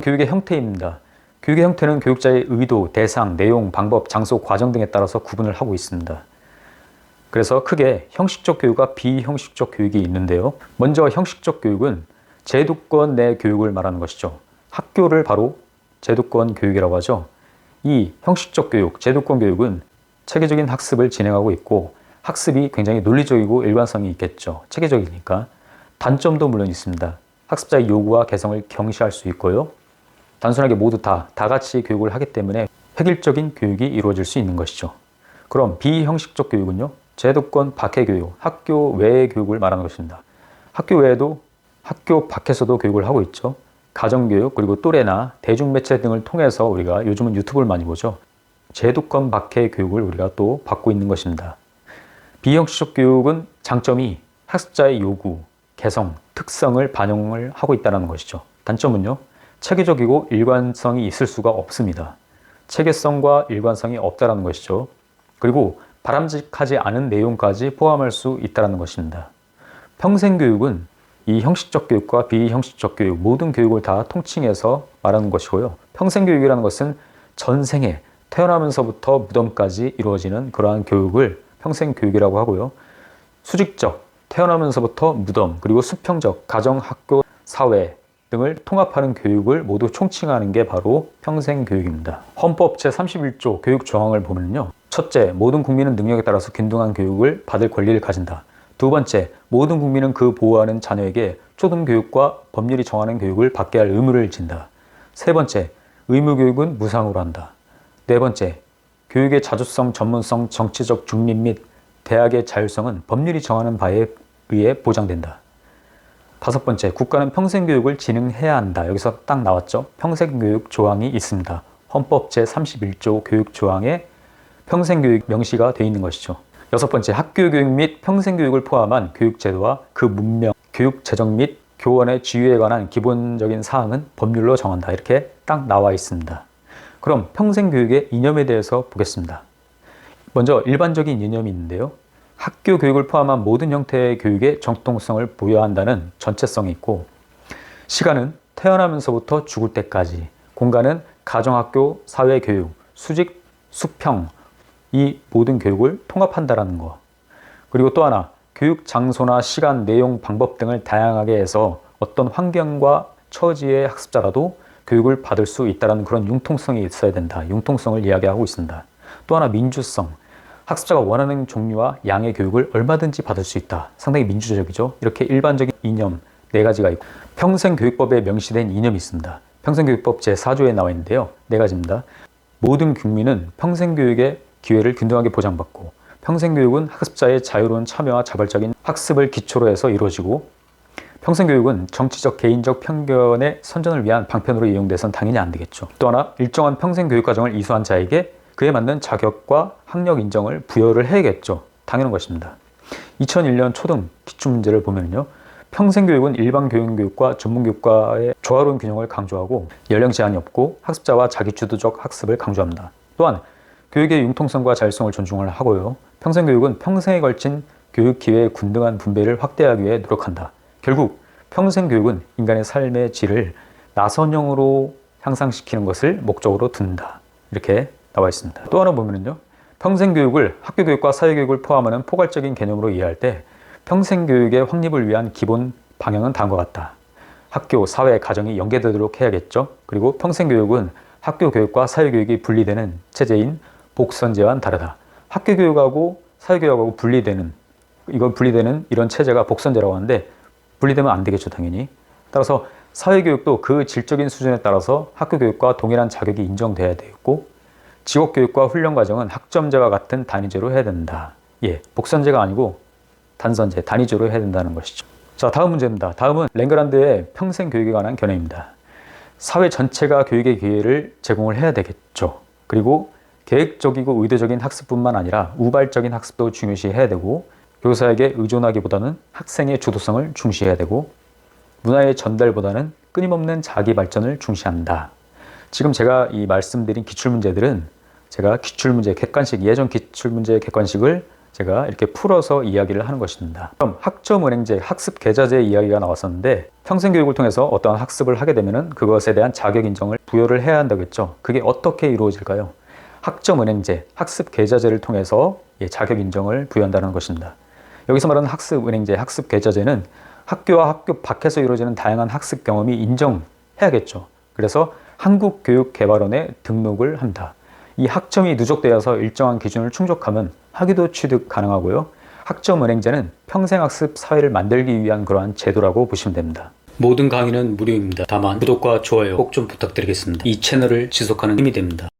교육의 형태입니다. 교육의 형태는 교육자의 의도, 대상, 내용, 방법, 장소, 과정 등에 따라서 구분을 하고 있습니다. 그래서 크게 형식적 교육과 비형식적 교육이 있는데요. 먼저 형식적 교육은 제도권 내 교육을 말하는 것이죠. 학교를 바로 제도권 교육이라고 하죠. 이 형식적 교육, 제도권 교육은 체계적인 학습을 진행하고 있고 학습이 굉장히 논리적이고 일관성이 있겠죠. 체계적이니까. 단점도 물론 있습니다. 학습자의 요구와 개성을 경시할 수 있고요. 단순하게 모두 다 같이 교육을 하기 때문에 획일적인 교육이 이루어질 수 있는 것이죠. 그럼 비형식적 교육은요? 제도권 밖의 교육, 학교 외의 교육을 말하는 것입니다. 학교 외에도 학교 밖에서도 교육을 하고 있죠. 가정교육, 그리고 또래나 대중매체 등을 통해서 우리가 요즘은 유튜브를 많이 보죠. 제도권 밖의 교육을 우리가 또 받고 있는 것입니다. 비형식적 교육은 장점이 학습자의 요구, 개성, 특성을 반영을 하고 있다는 것이죠. 단점은요, 체계적이고 일관성이 있을 수가 없습니다. 체계성과 일관성이 없다는 것이죠. 그리고 바람직하지 않은 내용까지 포함할 수 있다는 것입니다. 평생교육은 이 형식적 교육과 비형식적 교육, 모든 교육을 다 통칭해서 말하는 것이고요. 평생교육이라는 것은 전생에 태어나면서부터 무덤까지 이루어지는 그러한 교육을 평생교육이라고 하고요. 수직적, 태어나면서부터 무덤, 그리고 수평적, 가정, 학교, 사회 등을 통합하는 교육을 모두 총칭하는 게 바로 평생교육입니다. 헌법 제31조 교육 조항을 보면요. 첫째, 모든 국민은 능력에 따라서 균등한 교육을 받을 권리를 가진다. 두 번째, 모든 국민은 그 보호하는 자녀에게 초등교육과 법률이 정하는 교육을 받게 할 의무를 진다. 세 번째, 의무교육은 무상으로 한다. 네 번째, 교육의 자주성, 전문성, 정치적 중립 및 대학의 자율성은 법률이 정하는 바에 의해 보장된다. 다섯 번째, 국가는 평생교육을 진행해야 한다. 여기서 딱 나왔죠. 평생교육 조항이 있습니다. 헌법 제31조 교육조항에 평생교육 명시가 되어 있는 것이죠. 여섯 번째, 학교교육 및 평생교육을 포함한 교육제도와 그 문명, 교육재정 및 교원의 지위에 관한 기본적인 사항은 법률로 정한다. 이렇게 딱 나와 있습니다. 그럼 평생교육의 이념에 대해서 보겠습니다. 먼저 일반적인 이념이 있는데요. 학교 교육을 포함한 모든 형태의 교육에 정통성을 부여한다는 전체성이 있고, 시간은 태어나면서부터 죽을 때까지, 공간은 가정학교, 사회교육, 수직, 수평, 이 모든 교육을 통합한다는 거. 그리고 또 하나, 교육 장소나 시간, 내용, 방법 등을 다양하게 해서 어떤 환경과 처지의 학습자라도 교육을 받을 수 있다는 그런 융통성이 있어야 된다. 융통성을 이야기하고 있습니다. 또 하나, 민주성. 학습자가 원하는 종류와 양의 교육을 얼마든지 받을 수 있다. 상당히 민주적이죠. 이렇게 일반적인 이념 4가지가 있고, 평생교육법에 명시된 이념이 있습니다. 평생교육법 제4조에 나와 있는데요. 4가지입니다. 모든 국민은 평생교육의 기회를 균등하게 보장받고, 평생교육은 학습자의 자유로운 참여와 자발적인 학습을 기초로 해서 이루어지고, 평생교육은 정치적 개인적 편견의 선전을 위한 방편으로 이용돼서는 당연히 안 되겠죠. 또 하나, 일정한 평생교육 과정을 이수한 자에게 그에 맞는 자격과 학력 인정을 부여를 해야겠죠. 당연한 것입니다. 2001년 초등 기출문제를 보면요. 평생교육은 일반 교육과 전문교육과의 조화로운 균형을 강조하고 연령 제한이 없고 학습자와 자기주도적 학습을 강조합니다. 또한 교육의 융통성과 자율성을 존중을 하고요. 평생교육은 평생에 걸친 교육 기회의 균등한 분배를 확대하기 위해 노력한다. 결국 평생교육은 인간의 삶의 질을 나선형으로 향상시키는 것을 목적으로 둔다. 이렇게 나와 있습니다. 또 하나 보면요. 평생교육을 학교교육과 사회교육을 포함하는 포괄적인 개념으로 이해할 때 평생교육의 확립을 위한 기본 방향은 다음과 같다. 학교, 사회, 가정이 연계되도록 해야겠죠. 그리고 평생교육은 학교교육과 사회교육이 분리되는 체제인 복선제와는 다르다. 학교교육하고 사회교육하고 분리되는 이런 체제가 복선제라고 하는데, 분리되면 안 되겠죠, 당연히. 따라서 사회교육도 그 질적인 수준에 따라서 학교교육과 동일한 자격이 인정돼야 되겠고, 직업교육과 훈련과정은 학점제와 같은 단위제로 해야 된다. 예, 복선제가 아니고 단선제, 단위제로 해야 된다는 것이죠. 자, 다음 문제입니다. 다음은 랭그란드의 평생교육에 관한 견해입니다. 사회 전체가 교육의 기회를 제공을 해야 되겠죠. 그리고 계획적이고 의도적인 학습뿐만 아니라 우발적인 학습도 중요시해야 되고, 교사에게 의존하기보다는 학생의 주도성을 중시해야 되고, 문화의 전달보다는 끊임없는 자기 발전을 중시한다. 지금 제가 이 말씀드린 기출문제들은 제가 기출문제 객관식, 예전 기출문제 객관식을 제가 이렇게 풀어서 이야기를 하는 것입니다. 그럼 학점은행제, 학습계좌제 이야기가 나왔었는데 평생교육을 통해서 어떠한 학습을 하게 되면 그것에 대한 자격 인정을 부여를 해야 한다고 했죠. 그게 어떻게 이루어질까요? 학점은행제, 학습계좌제를 통해서 자격 인정을 부여한다는 것입니다. 여기서 말하는 학습은행제, 학습계좌제는 학교와 학교 밖에서 이루어지는 다양한 학습 경험이 인정해야겠죠. 그래서 한국교육개발원에 등록을 한다. 이 학점이 누적되어서 일정한 기준을 충족하면 학위도 취득 가능하고요. 학점은행제는 평생학습 사회를 만들기 위한 그러한 제도라고 보시면 됩니다. 모든 강의는 무료입니다. 다만 구독과 좋아요 꼭 좀 부탁드리겠습니다. 이 채널을 지속하는 힘이 됩니다.